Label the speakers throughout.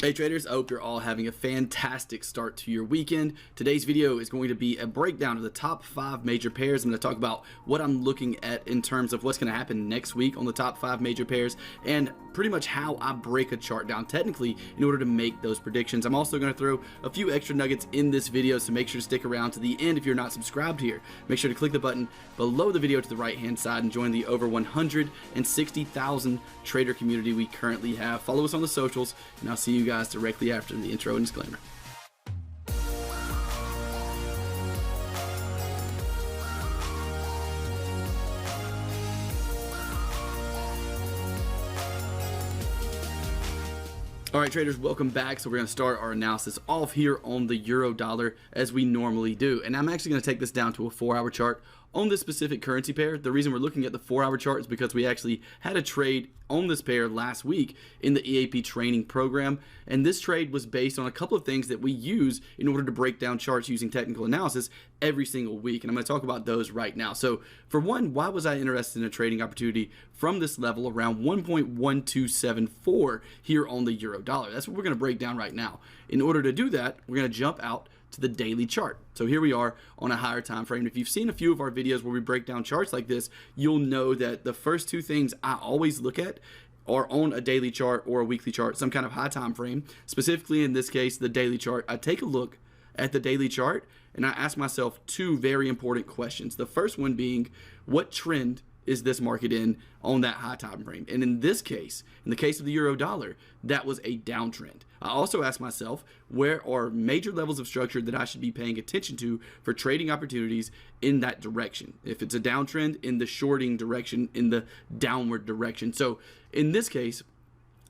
Speaker 1: Hey traders, I hope you're all having a fantastic start to your weekend. Today's video is going to be a breakdown of the top 5 major pairs. I'm going to talk about what I'm looking at in terms of what's going to happen next week on the top 5 major pairs and pretty much how I break a chart down technically in order to make those predictions. I'm also going to throw a few extra nuggets in this video, so make sure to stick around to the end if you're not subscribed here. Make sure to click the button below the video to the right hand side and join the over 160,000 trader community we currently have. Follow us on the socials, and I'll see you guys directly after the intro and disclaimer. All right, traders, welcome back. So we're going to start our analysis off here on the euro dollar as we normally do. And I'm actually going to take this down to a 4-hour chart on this specific currency pair. The reason we're looking at the 4-hour chart is because we actually had a trade on this pair last week in the EAP training program. And this trade was based on a couple of things that we use in order to break down charts using technical analysis every single week. And I'm going to talk about those right now. So for one, why was I interested in a trading opportunity from this level around 1.1274 here on the euro dollar? That's what we're going to break down right now. In order to do that, we're going to jump out to the daily chart. So here we are on a higher time frame. If you've seen a few of our videos where we break down charts like this, you'll know that the first two things I always look at are on a daily chart or a weekly chart, some kind of high time frame. Specifically in this case, the daily chart. I take a look at the daily chart and I ask myself two very important questions. The first one being, what trend is this market in on that high time frame? And in this case, in the case of the euro dollar, that was a downtrend. I also asked myself, where are major levels of structure that I should be paying attention to for trading opportunities in that direction? If it's a downtrend, in the shorting direction, in the downward direction. So in this case,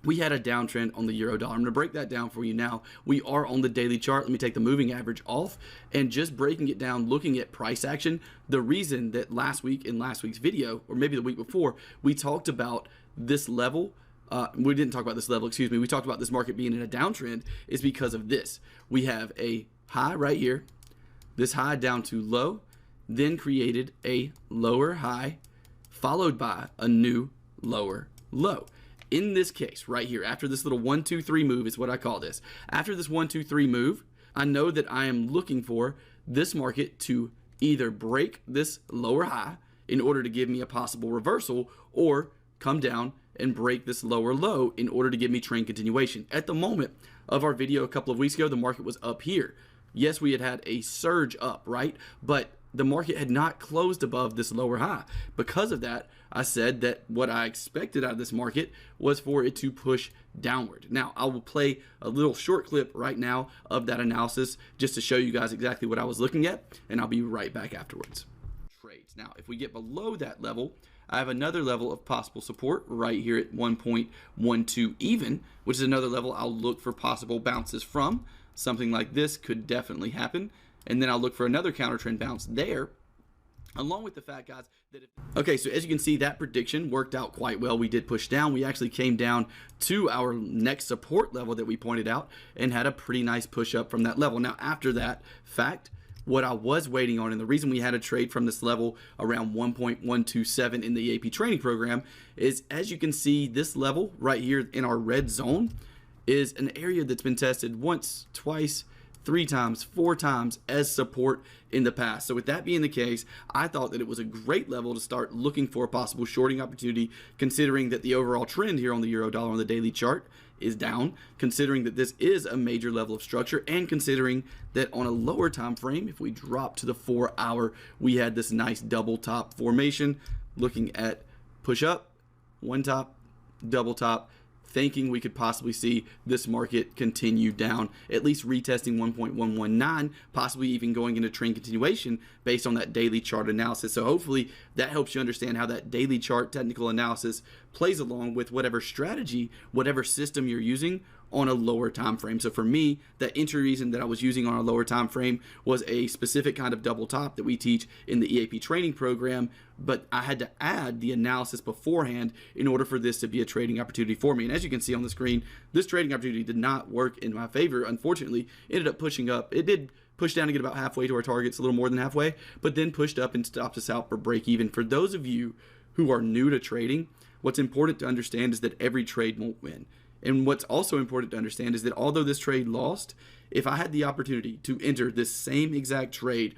Speaker 1: we had a downtrend on the euro dollar. I'm going to break that down for you now. We are on the daily chart. Let me take the moving average off and just breaking it down, looking at price action. The reason that last week in last week's video, or maybe the week before, we talked about this level. We didn't talk about this level, excuse me. We talked about this market being in a downtrend is because of this. We have a high right here, this high down to low, then created a lower high, followed by a new lower low. In this case right here, after this little 1, 2, 3 move is what I call this. After this 1, 2, 3 move, I know that I am looking for this market to either break this lower high in order to give me a possible reversal, or come down and break this lower low in order to give me trend continuation. At the moment of our video a couple of weeks ago, the market was up here. Yes, we had a surge up, right? But the market had not closed above this lower high. Because of that, I said that what I expected out of this market was for it to push downward. Now, I will play a little short clip right now of that analysis just to show you guys exactly what I was looking at, and I'll be right back afterwards. Trades. Now, if we get below that level, I have another level of possible support right here at 1.12 even, which is another level I'll look for possible bounces from. Something like this could definitely happen. And then I'll look for another counter trend bounce there, along with the fact, guys, that okay, so as you can see, that prediction worked out quite well. We did push down. We actually came down to our next support level that we pointed out and had a pretty nice push up from that level. Now, after that fact, what I was waiting on, and the reason we had a trade from this level around 1.127 in the EAP training program, is as you can see, this level right here in our red zone is an area that's been tested once, twice, 3 times, 4 times as support in the past. So with that being the case, I thought that it was a great level to start looking for a possible shorting opportunity, considering that the overall trend here on the euro dollar on the daily chart is down, considering that this is a major level of structure, and considering that on a lower time frame, if we drop to the 4-hour, we had this nice double top formation, looking at push up, one top, double top, thinking we could possibly see this market continue down, at least retesting 1.119, possibly even going into trend continuation based on that daily chart analysis. So hopefully that helps you understand how that daily chart technical analysis plays along with whatever strategy, whatever system you're using on a lower time frame. So for me, the entry reason that I was using on a lower time frame was a specific kind of double top that we teach in the EAP training program, but I had to add the analysis beforehand in order for this to be a trading opportunity for me. And as you can see on the screen, this trading opportunity did not work in my favor. Unfortunately, it ended up pushing up. It did push down to get about halfway to our targets, a little more than halfway, but then pushed up and stopped us out for break even. For those of you who are new to trading, what's important to understand is that every trade won't win. And what's also important to understand is that although this trade lost, if I had the opportunity to enter this same exact trade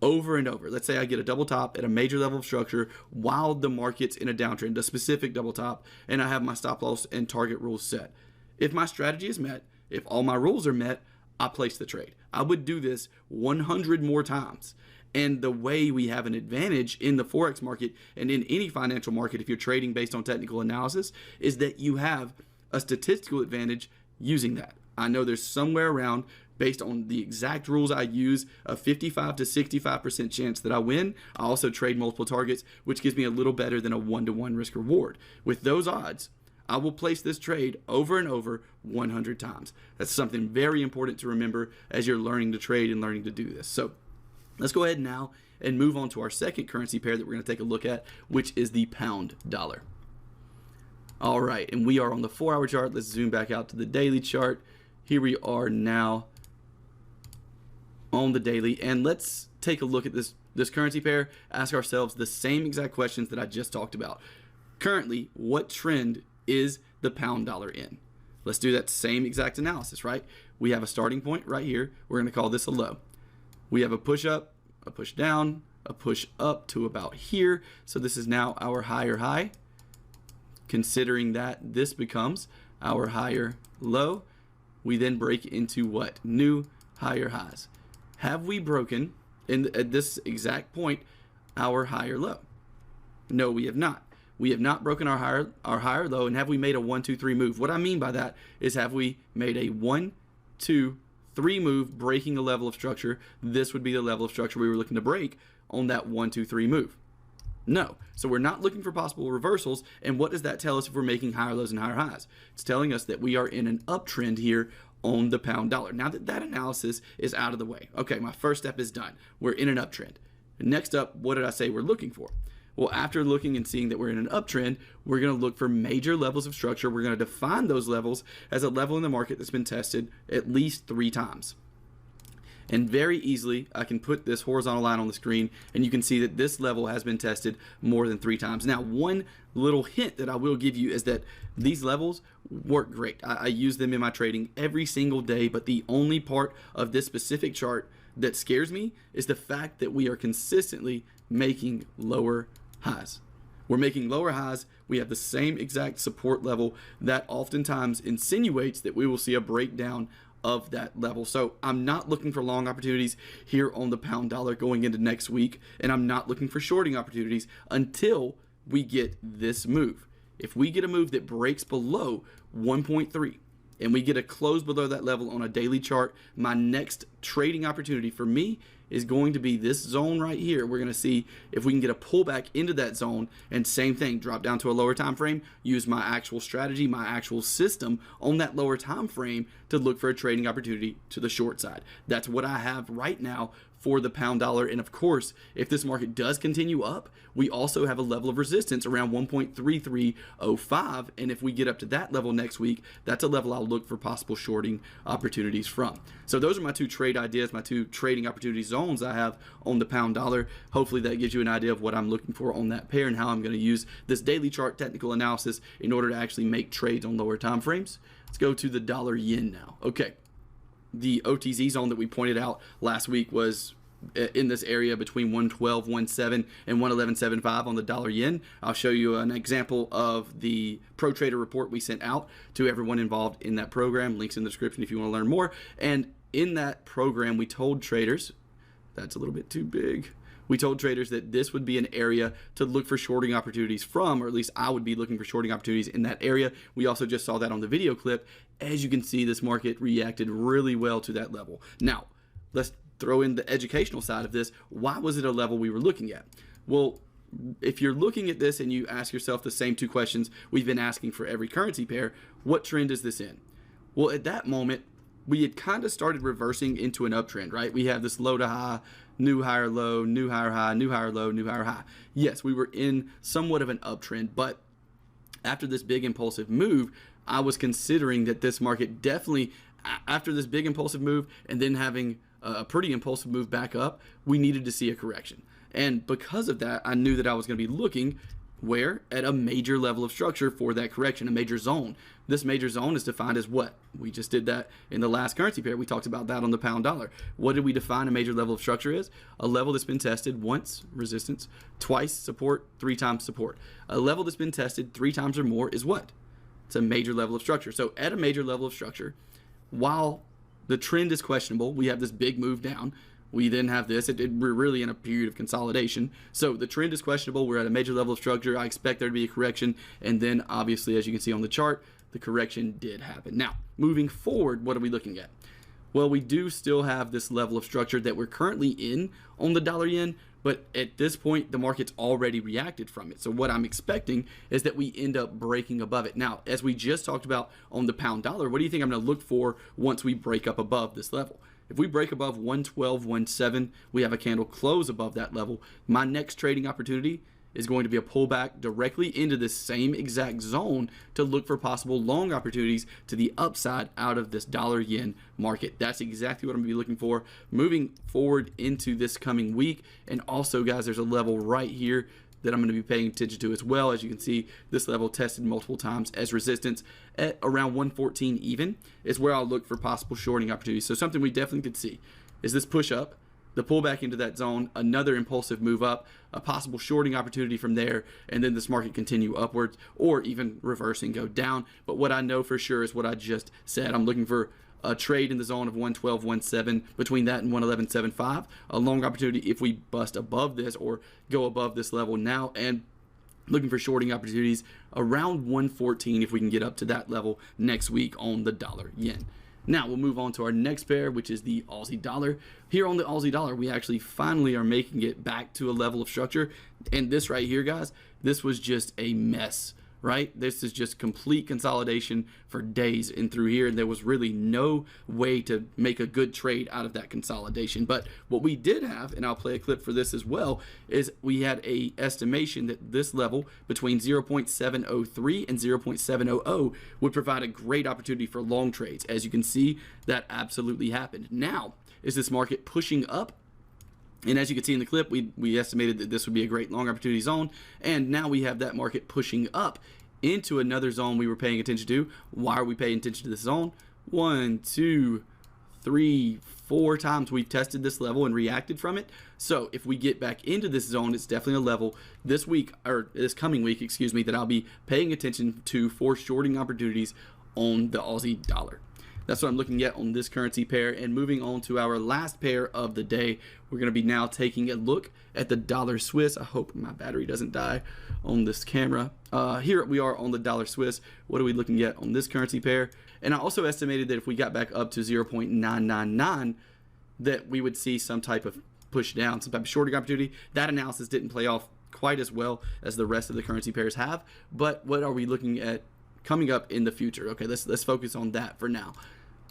Speaker 1: over and over, let's say I get a double top at a major level of structure while the market's in a downtrend, a specific double top, and I have my stop loss and target rules set. If my strategy is met, if all my rules are met, I place the trade. I would do this 100 more times. And the way we have an advantage in the Forex market and in any financial market, if you're trading based on technical analysis, is that you have a statistical advantage using that. I know there's somewhere around, based on the exact rules I use, a 55 to 65% chance that I win. I also trade multiple targets, which gives me a little better than a 1-to-1 risk reward. With those odds, I will place this trade over and over 100 times. That's something very important to remember as you're learning to trade and learning to do this. So let's go ahead now and move on to our second currency pair that we're going to take a look at, which is the pound dollar. All right, and we are on the 4-hour chart. Let's zoom back out to the daily chart. Here we are now on the daily, and let's take a look at this currency pair, ask ourselves the same exact questions that I just talked about. Currently, what trend is the pound dollar in? Let's do that same exact analysis, right? We have a starting point right here. We're going to call this a low. We have a push up, a push down, a push up to about here. So this is now our higher high. Considering that this becomes our higher low, we then break into what? New higher highs. Have we broken at this exact point our higher low? No, we have not. We have not broken our higher low. And have we made a 1, 2, 3 move? What I mean by that is, have we made a 1, 2, 3 move, breaking a level of structure? This would be the level of structure we were looking to break on that 1, 2, 3 move. No. So we're not looking for possible reversals. And what does that tell us if we're making higher lows and higher highs? It's telling us that we are in an uptrend here on the pound dollar. Now that that analysis is out of the way, okay, my first step is done. We're in an uptrend. Next up, what did I say we're looking for? Well, after looking and seeing that we're in an uptrend, we're going to look for major levels of structure. We're going to define those levels as a level in the market that's been tested at least 3 times. And very easily, I can put this horizontal line on the screen, and you can see that this level has been tested more than 3 times. Now, one little hint that I will give you is that these levels work great. I use them in my trading every single day, but the only part of this specific chart that scares me is the fact that we are consistently making lower highs. We're making lower highs. We have the same exact support level that oftentimes insinuates that we will see a breakdown of that level. So I'm not looking for long opportunities here on the pound dollar going into next week, and I'm not looking for shorting opportunities until we get this move. If we get a move that breaks below 1.3 and we get a close below that level on a daily chart, my next trading opportunity for me is going to be this zone right here. We're going to see if we can get a pullback into that zone, and same thing, drop down to a lower time frame, use my actual strategy, my actual system on that lower time frame to look for a trading opportunity to the short side. That's what I have right now for the pound dollar. And of course, if this market does continue up, we also have a level of resistance around 1.3305. And if we get up to that level next week, that's a level I'll look for possible shorting opportunities from. So those are my 2 trade ideas, my 2 trading opportunity zones I have on the pound dollar. Hopefully that gives you an idea of what I'm looking for on that pair and how I'm going to use this daily chart technical analysis in order to actually make trades on lower time frames. Let's go to the dollar yen now. Okay. The OTZ zone that we pointed out last week was in this area between 112.17 and 111.75 on the dollar yen. I'll show you an example of the pro trader report we sent out to everyone involved in that program. Links in the description if you want to learn more. And in that program, we told traders, that's a little bit too big. We told traders that this would be an area to look for shorting opportunities from, or at least I would be looking for shorting opportunities in that area. We also just saw that on the video clip. As you can see, this market reacted really well to that level. Now, let's throw in the educational side of this. Why was it a level we were looking at? Well, if you're looking at this and you ask yourself the same 2 questions we've been asking for every currency pair, what trend is this in? Well, at that moment, we had kind of started reversing into an uptrend, right? We have this low to high, new higher low, new higher high, new higher low, new higher high. Yes, we were in somewhat of an uptrend, but after this big impulsive move, I was considering that this market definitely, after this big impulsive move and then having a pretty impulsive move back up, we needed to see a correction. And because of that, I knew that I was going to be looking Where? At a major level of structure for that correction, a major zone. This major zone is defined as what? We just did that in the last currency pair. We talked about that on the pound dollar. What did we define a major level of structure as? A level that's been tested once, resistance, twice, support, 3 times support. A level that's been tested 3 times or more is what? It's a major level of structure. So at a major level of structure, while the trend is questionable, we have this big move down. We then have this, we're really in a period of consolidation. So the trend is questionable. We're at a major level of structure. I expect there to be a correction. And then obviously, as you can see on the chart, the correction did happen. Now, moving forward, what are we looking at? Well, we do still have this level of structure that we're currently in on the dollar yen, but at this point, the market's already reacted from it. So what I'm expecting is that we end up breaking above it. Now, as we just talked about on the pound dollar, what do you think I'm going to look for once we break up above this level? If we break above 112.17, we have a candle close above that level. My next trading opportunity is going to be a pullback directly into this same exact zone to look for possible long opportunities to the upside out of this dollar yen market. That's exactly what I'm going to be looking for moving forward into this coming week. And also, guys, there's a level right here that I'm going to be paying attention to as well. As you can see, this level tested multiple times as resistance at around 114 even is where I'll look for possible shorting opportunities. So something we definitely could see is this push up, the pullback into that zone, another impulsive move up, a possible shorting opportunity from there, and then this market continue upwards or even reverse and go down. But what I know for sure is what I just said. I'm looking for a trade in the zone of 112.17 between that and 111.75. A long opportunity if we bust above this or go above this level now, and looking for shorting opportunities around 114 if we can get up to that level next week on the dollar yen. Now we'll move on to our next pair, which is the Aussie dollar. Here on the Aussie dollar, we actually finally are making it back to a level of structure. And this right here, guys, this was just a mess, right? This is just complete consolidation for days and through here. And there was really no way to make a good trade out of that consolidation. But what we did have, and I'll play a clip for this as well, is we had a estimation that this level between 0.703 and 0.700 would provide a great opportunity for long trades. As you can see, that absolutely happened. Now, is this market pushing up? And as you can see in the clip, we estimated that this would be a great long opportunity zone. And now we have that market pushing up into another zone we were paying attention to. Why are we paying attention to this zone? 1, 2, 3, 4 times we've tested this level and reacted from it. So if we get back into this zone, it's definitely a level this week, or this coming week, excuse me, that I'll be paying attention to for shorting opportunities on the Aussie dollar. That's what I'm looking at on this currency pair. And moving on to our last pair of the day, we're going to be now taking a look at the dollar Swiss. I hope my battery doesn't die on this camera. Here we are on the dollar Swiss. What are we looking at on this currency pair? And I also estimated that if we got back up to 0.999, that we would see some type of push down, some type of shorting opportunity. That analysis didn't play off quite as well as the rest of the currency pairs have. But what are we looking at coming up in the future? Okay, let's focus on that for now.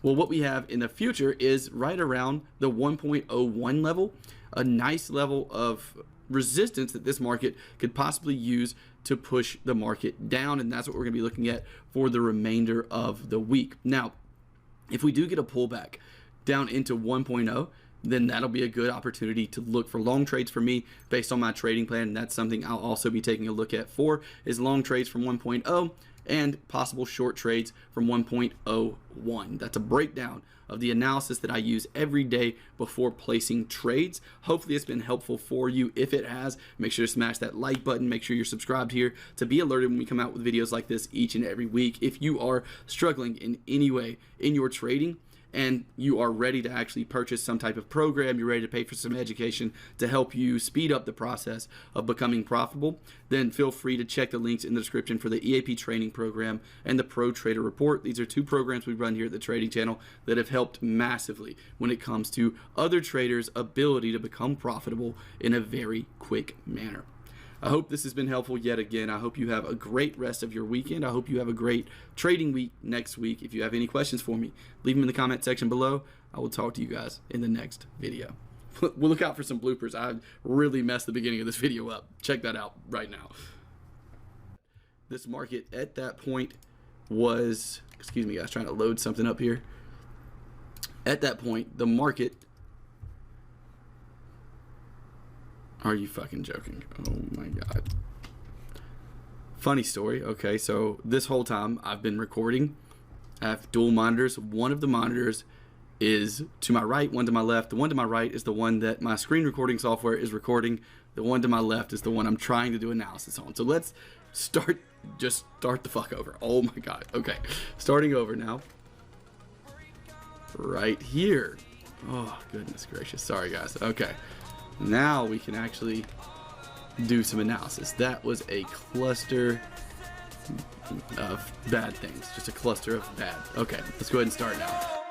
Speaker 1: Well, what we have in the future is right around the 1.01 level, a nice level of resistance that this market could possibly use to push the market down, and that's what we're going to be looking at for the remainder of the week. Now, if we do get a pullback down into 1.0, then that'll be a good opportunity to look for long trades for me based on my trading plan, and that's something I'll also be taking a look at for is long trades from 1.0 and possible short trades from 1.01. That's a breakdown of the analysis that I use every day before placing trades. Hopefully it's been helpful for you. If it has, make sure to smash that like button. Make sure you're subscribed here to be alerted when we come out with videos like this each and every week. If you are struggling in any way in your trading, and you are ready to actually purchase some type of program, you're ready to pay for some education to help you speed up the process of becoming profitable, then feel free to check the links in the description for the EAP training program and the Pro Trader Report. These are 2 programs we run here at the Trading Channel that have helped massively when it comes to other traders' ability to become profitable in a very quick manner. I hope this has been helpful yet again. I hope you have a great rest of your weekend. I hope you have a great trading week next week. If you have any questions for me, leave them in the comment section below. I will talk to you guys in the next video. We'll look out for some bloopers. I really messed the beginning of this video up. Check that out right now. This market at that point was, excuse me guys, trying to load something up here. At that point, the market, are you fucking joking? Oh my God. Funny story. Okay, so this whole time I've been recording. I have dual monitors. One of the monitors is to my right, one to my left. The one to my right is the one that my screen recording software is recording. The one to my left is the one I'm trying to do analysis on. So let's start the fuck over. Oh my god. Okay, starting over now. Right here. Oh, goodness gracious. Sorry, guys. Okay, now we can actually do some analysis. That was a cluster of bad things. Just a cluster of bad. Okay, let's go ahead and start now.